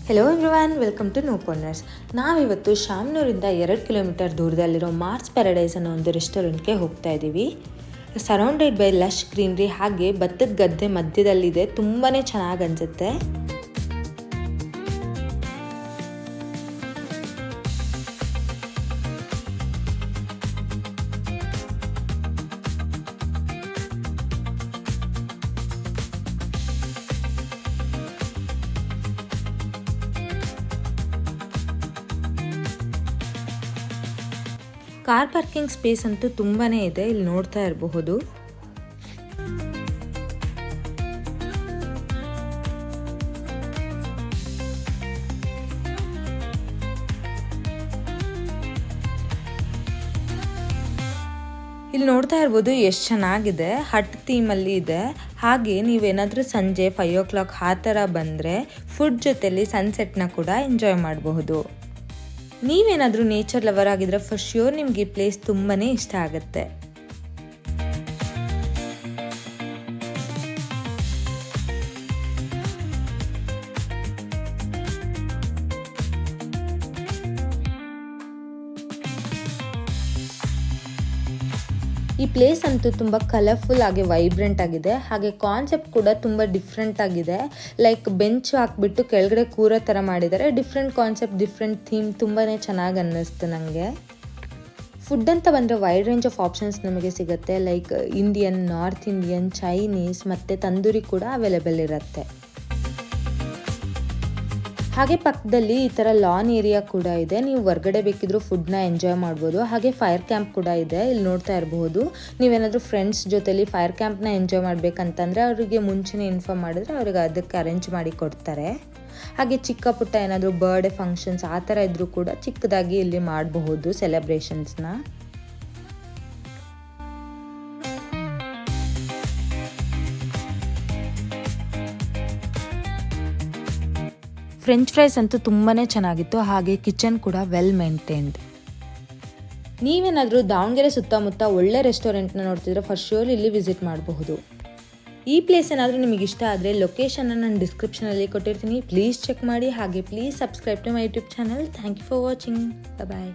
Hello everyone, welcome to new corners. ನಾವಿವತ್ತು ಶಾಮನೂರಿಂದ 2 kilometre ದೂರದಲ್ಲಿರೋ ಮಾರ್ಸ್ ಪ್ಯಾರಡೈಸ್ ಅನ್ನೋ ಒಂದು ರೆಸ್ಟೋರೆಂಟ್ಗೆ ಹೋಗ್ತಾ ಇದ್ದೀವಿ. ಸರೌಂಡೆಡ್ ಬೈ ಲಶ್ ಗ್ರೀನ್ರಿ, ಹಾಗೆ ಭತ್ತದ ಗದ್ದೆ ಮಧ್ಯದಲ್ಲಿದೆ. ತುಂಬಾ ಚೆನ್ನಾಗಿ ಅನಿಸುತ್ತೆ. ಕಾರ್ ಪಾರ್ಕಿಂಗ್ ಸ್ಪೇಸ್ ಅಂತೂ ತುಂಬಾ ಇದೆ, ಇಲ್ಲಿ ನೋಡ್ತಾ ಇರಬಹುದು. ಇಲ್ಲಿ ನೋಡ್ತಾ ಇರ್ಬೋದು ಎಷ್ಟು ಚೆನ್ನಾಗಿದೆ. ಹಟ್ ಥೀಮಲ್ಲಿ ಇದೆ. ಹಾಗೆ ನೀವೇನಾದರೂ ಸಂಜೆ 5 o'clock ಆ ಥರ ಬಂದರೆ ಫುಡ್ ಜೊತೆಲಿ ಸನ್ಸೆಟ್ನ ಕೂಡ ಎಂಜಾಯ್ ಮಾಡಬಹುದು. ನೀವೇನಾದರೂ ನೇಚರ್ ಲವರ್ ಆಗಿದ್ರೆ ಫಾರ್ ಶ್ಯೂರ್ ನಿಮ್ಗೆ ಈ ಪ್ಲೇಸ್ ತುಂಬಾ ಇಷ್ಟ ಆಗುತ್ತೆ. ಈ ಪ್ಲೇಸ್ ಅಂತೂ ತುಂಬ ಕಲರ್ಫುಲ್ ಆಗಿ ವೈಬ್ರೆಂಟ್ ಆಗಿದೆ. ಹಾಗೆ ಕಾನ್ಸೆಪ್ಟ್ ಕೂಡ ತುಂಬ ಡಿಫ್ರೆಂಟ್ ಆಗಿದೆ. ಲೈಕ್ ಬೆಂಚ್ ಹಾಕ್ಬಿಟ್ಟು ಕೆಳಗಡೆ ಕೂರೋ ಥರ ಮಾಡಿದ್ದಾರೆ. ಡಿಫ್ರೆಂಟ್ ಕಾನ್ಸೆಪ್ಟ್, ಡಿಫ್ರೆಂಟ್ ಥೀಮ್, ತುಂಬಾ ಚೆನ್ನಾಗಿ ಅನ್ನಿಸ್ತು ನನಗೆ. ಫುಡ್ ಅಂತ ಬಂದರೆ ವೈಡ್ ರೇಂಜ್ ಆಫ್ ಆಪ್ಷನ್ಸ್ ನಮಗೆ ಸಿಗುತ್ತೆ. Like Indian, north Indian, Chinese ಮತ್ತು ತಂದೂರಿ ಕೂಡ ಅವೈಲೇಬಲ್ ಇರುತ್ತೆ. ಹಾಗೆ ಪಕ್ಕದಲ್ಲಿ ಈ ಥರ ಲಾನ್ ಏರಿಯಾ ಕೂಡ ಇದೆ. ನೀವು ಹೊರ್ಗಡೆ ಬೇಕಿದ್ರೂ ಫುಡ್ನ ಎಂಜಾಯ್ ಮಾಡ್ಬೋದು. ಹಾಗೆ ಫೈರ್ ಕ್ಯಾಂಪ್ ಕೂಡ ಇದೆ, ಇಲ್ಲಿ ನೋಡ್ತಾ ಇರಬಹುದು. ನೀವೇನಾದರೂ ಫ್ರೆಂಡ್ಸ್ ಜೊತೆಲಿ ಫೈರ್ ಕ್ಯಾಂಪ್ನ ಎಂಜಾಯ್ ಮಾಡಬೇಕಂತಂದರೆ ಅವರಿಗೆ ಮುಂಚೆನೇ ಇನ್ಫಾರ್ಮ್ ಮಾಡಿದ್ರೆ ಅವ್ರಿಗೆ ಅದಕ್ಕೆ ಅರೇಂಜ್ ಮಾಡಿ ಕೊಡ್ತಾರೆ. ಹಾಗೆ ಚಿಕ್ಕ ಪುಟ್ಟ ಏನಾದರೂ ಬರ್ಡೇ ಫಂಕ್ಷನ್ಸ್ ಆ ಥರ ಇದ್ರೂ ಕೂಡ ಚಿಕ್ಕದಾಗಿ ಇಲ್ಲಿ ಮಾಡಬಹುದು ಸೆಲೆಬ್ರೇಷನ್ಸ್ನ. ಫ್ರೆಂಚ್ ಫ್ರೈಸ್ ಅಂತೂ ತುಂಬಾ ಚೆನ್ನಾಗಿತ್ತು. ಹಾಗೆ ಕಿಚನ್ ಕೂಡ ವೆಲ್ ಮೇಂಟೈನ್ಡ್. ನೀವೇನಾದರೂ ದಾವಣಗೆರೆ ಸುತ್ತಮುತ್ತ ಒಳ್ಳೆ ರೆಸ್ಟೋರೆಂಟ್ನ ನೋಡ್ತಿದ್ರೆ ಫಾರ್ ಶ್ಯೂರ್ ಇಲ್ಲಿ ವಿಸಿಟ್ ಮಾಡಬಹುದು. ಈ ಪ್ಲೇಸ್ ಏನಾದರೂ ನಿಮಗೆ ಇಷ್ಟ ಆದರೆ ಲೊಕೇಶನ್ನ ನಾನು ಡಿಸ್ಕ್ರಿಪ್ಷನಲ್ಲಿ ಕೊಟ್ಟಿರ್ತೀನಿ. ಪ್ಲೀಸ್ ಚೆಕ್ ಮಾಡಿ. ಹಾಗೆ please subscribe to my YouTube channel. Thank you for watching. Bye.